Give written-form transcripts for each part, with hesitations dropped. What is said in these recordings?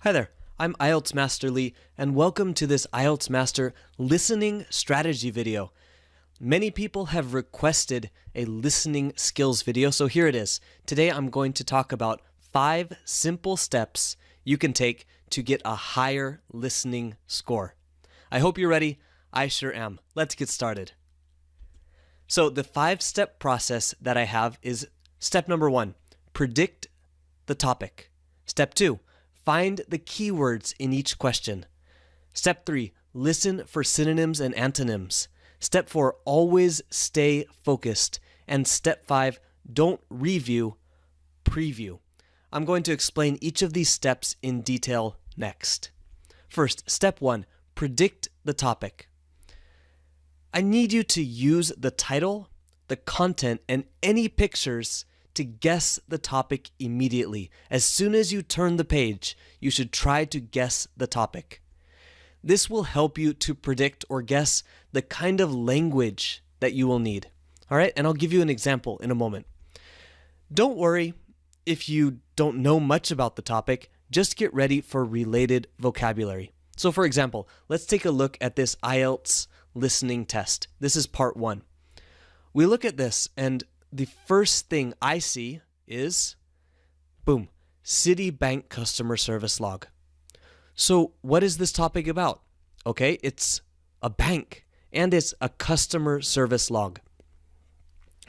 Hi there, I'm Ielts Master Lee, and welcome to this Ielts Master listening strategy video. Many people have requested a listening skills video, so here it is. Today I'm going to talk about 5 simple steps you can take to get a higher listening score. I hope you're ready. I sure am. Let's get started. So the 5-step process that I have is step number 1, predict the topic. Step 2, find the keywords in each question. Step 3, listen for synonyms and antonyms. Step 4, always stay focused. And step 5, don't review, preview. I'm going to explain each of these steps in detail next. First, step 1, predict the topic. I need you to use the title, the content, and any pictures to guess the topic immediately. As soon as you turn the page, you should try to guess the topic. This will help you to predict or guess the kind of language that you will need. All right, and I'll give you an example in a moment. Don't worry if you don't know much about the topic, just get ready for related vocabulary. So for example, let's take a look at this Ielts listening test. This is part 1. We look at this and the first thing I see is, boom, Citibank customer service log. So what is this topic about? Okay, it's a bank and it's a customer service log.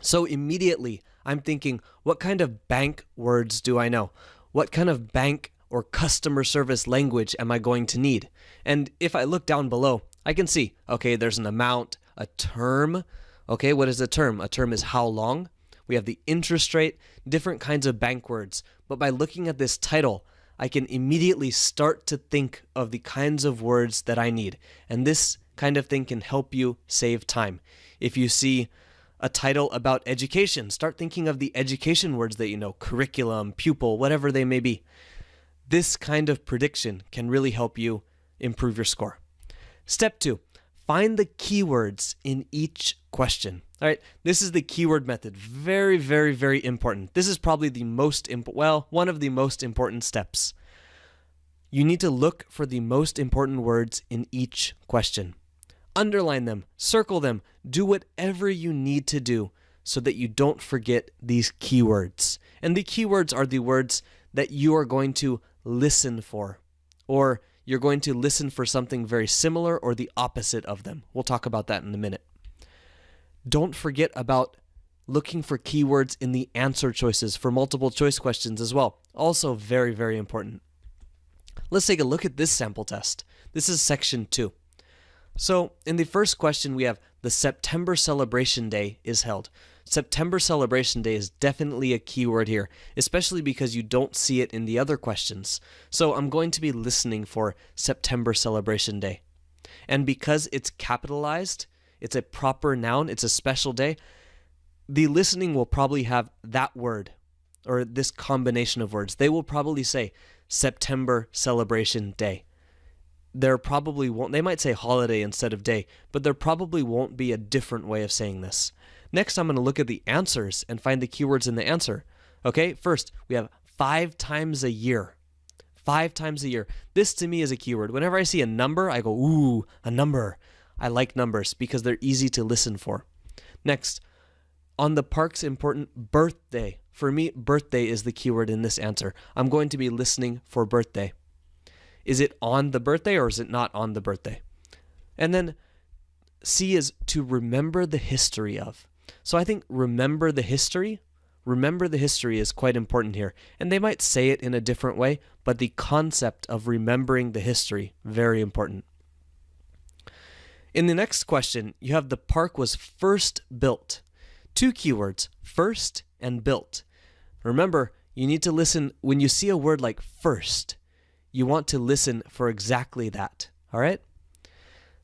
So immediately I'm thinking, what kind of bank words do I know? What kind of bank or customer service language am I going to need? And if I look down below, I can see, okay, there's an amount, a term. Okay, what is a term? A term is how long. We have the interest rate, different kinds of bank words. But by looking at this title, I can immediately start to think of the kinds of words that I need. And this kind of thing can help you save time. If you see a title about education, start thinking of the education words that you know, curriculum, pupil, whatever they may be. This kind of prediction can really help you improve your score. Step 2, find the keywords in each question. All right, this is the keyword method. Very, very, very important. This is probably the most one of the most important steps. You need to look for the most important words in each question. Underline them, circle them, do whatever you need to do so that you don't forget these keywords. And the keywords are the words that you are going to listen for, or you're going to listen for something very similar or the opposite of them. We'll talk about that in a minute. Don't forget about looking for keywords in the answer choices for multiple choice questions as well. Also very, very important. Let's take a look at this sample test. This is section 2. So in the first question, we have the September Celebration Day is held. September Celebration Day is definitely a keyword here, especially because you don't see it in the other questions. So I'm going to be listening for September Celebration Day. And because it's capitalized, it's a proper noun, it's a special day, the listening will probably have that word or this combination of words. They will probably say September Celebration Day. They might say holiday instead of day, but there probably won't be a different way of saying this. Next, I'm going to look at the answers and find the keywords in the answer. Okay, first, we have 5 times a year. 5 times a year. This to me is a keyword. Whenever I see a number, I go, ooh, a number. I like numbers because they're easy to listen for. Next, on the park's important birthday. For me, birthday is the keyword in this answer. I'm going to be listening for birthday. Is it on the birthday or is it not on the birthday? And then C is to remember the history of. So I think remember the history is quite important here. And they might say it in a different way, but the concept of remembering the history, very important. In the next question, you have the park was first built. 2 keywords, first and built. Remember, you need to listen when you see a word like first. You want to listen for exactly that, all right?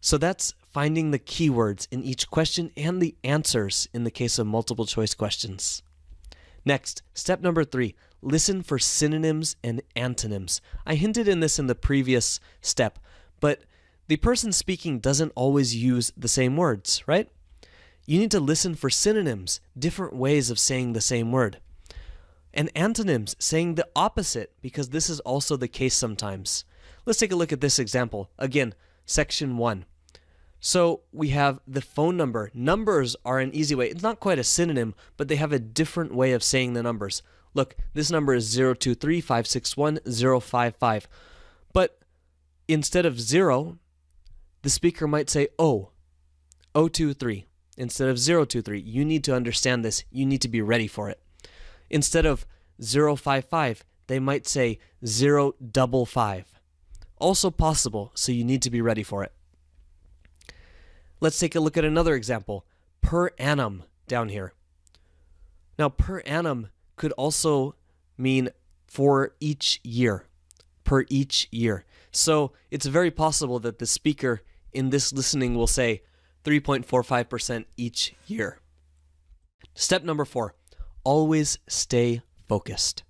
So that's finding the keywords in each question and the answers in the case of multiple choice questions. Next, step number 3, listen for synonyms and antonyms. I hinted in this in the previous step, but the person speaking doesn't always use the same words, right? You need to listen for synonyms, different ways of saying the same word. And antonyms, saying the opposite, because this is also the case sometimes. Let's take a look at this example. Again, section 1. So we have the phone number. Numbers are an easy way. It's not quite a synonym, but they have a different way of saying the numbers. Look, this number is 023-561-055. But instead of 0, the speaker might say 023 instead of 023. You need to understand this. You need to be ready for it. Instead of 055, they might say 055. Also possible, so you need to be ready for it. Let's take a look at another example. Per annum down here. Now, per annum could also mean for each year. Per each year. So it's very possible that the speaker in this listening will say 3.45% each year. Step number 4, always stay focused.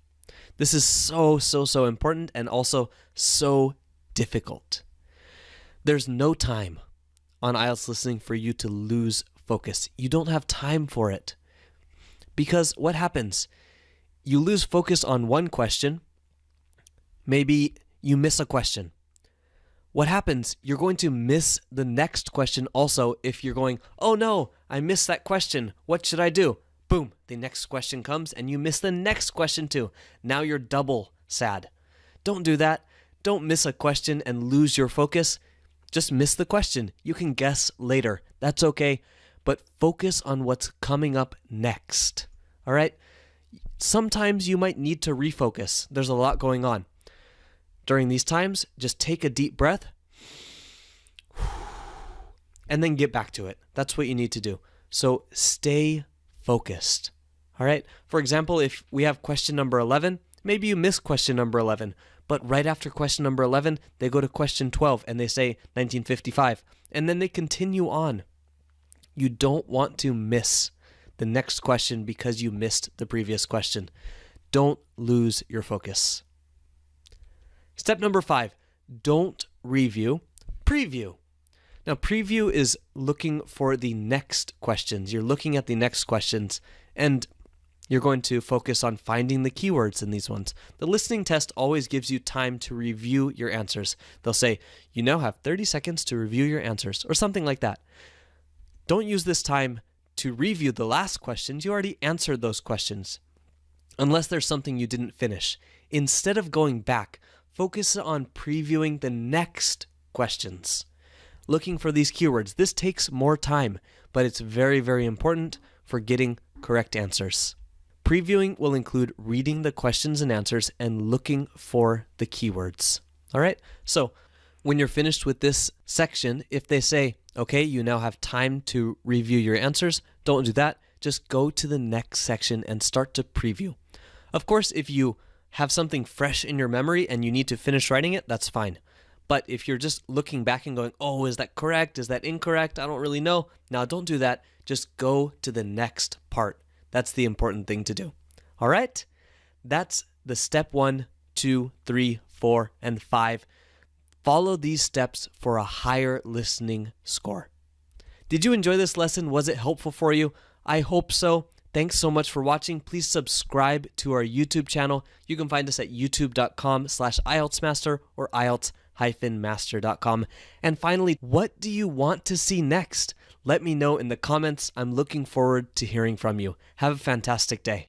This is so important and also so difficult. There's no time on IELTS listening for you to lose focus. You don't have time for it. Because what happens? You lose focus on one question. Maybe you miss a question. What happens? You're going to miss the next question also if you're going, oh no, I missed that question. What should I do? Boom, the next question comes and you miss the next question too. Now you're double sad. Don't do that. Don't miss a question and lose your focus. Just miss the question. You can guess later. That's okay. But focus on what's coming up next. All right? Sometimes you might need to refocus. There's a lot going on. During these times, just take a deep breath and then get back to it. That's what you need to do. So stay focused. All right? For example, if we have question number 11, maybe you miss question number 11, but right after question number 11, they go to question 12 and they say 1955, and then they continue on. You don't want to miss the next question because you missed the previous question. Don't lose your focus. Step number 5, don't review, preview. Now, preview is looking for the next questions. You're looking at the next questions, and you're going to focus on finding the keywords in these ones. The listening test always gives you time to review your answers. They'll say, you now have 30 seconds to review your answers, or something like that. Don't use this time to review the last questions. You already answered those questions, unless there's something you didn't finish. Instead of going back, focus on previewing the next questions. Looking for these keywords. This takes more time, but it's very important for getting correct answers. Previewing will include reading the questions and answers and looking for the keywords. All right? So when you're finished with this section, if they say, okay, you now have time to review your answers, don't do that. Just go to the next section and start to preview. Of course, if you have something fresh in your memory and you need to finish writing it, that's fine. But if you're just looking back and going, oh, is that correct? Is that incorrect? I don't really know. Now, don't do that. Just go to the next part. That's the important thing to do. All right? That's the step 1, 2, 3, 4, and 5. Follow these steps for a higher listening score. Did you enjoy this lesson? Was it helpful for you? I hope so. Thanks so much for watching. Please subscribe to our YouTube channel. You can find us at youtube.com/IELTSmaster or IELTS-master.com. And finally, what do you want to see next? Let me know in the comments. I'm looking forward to hearing from you. Have a fantastic day.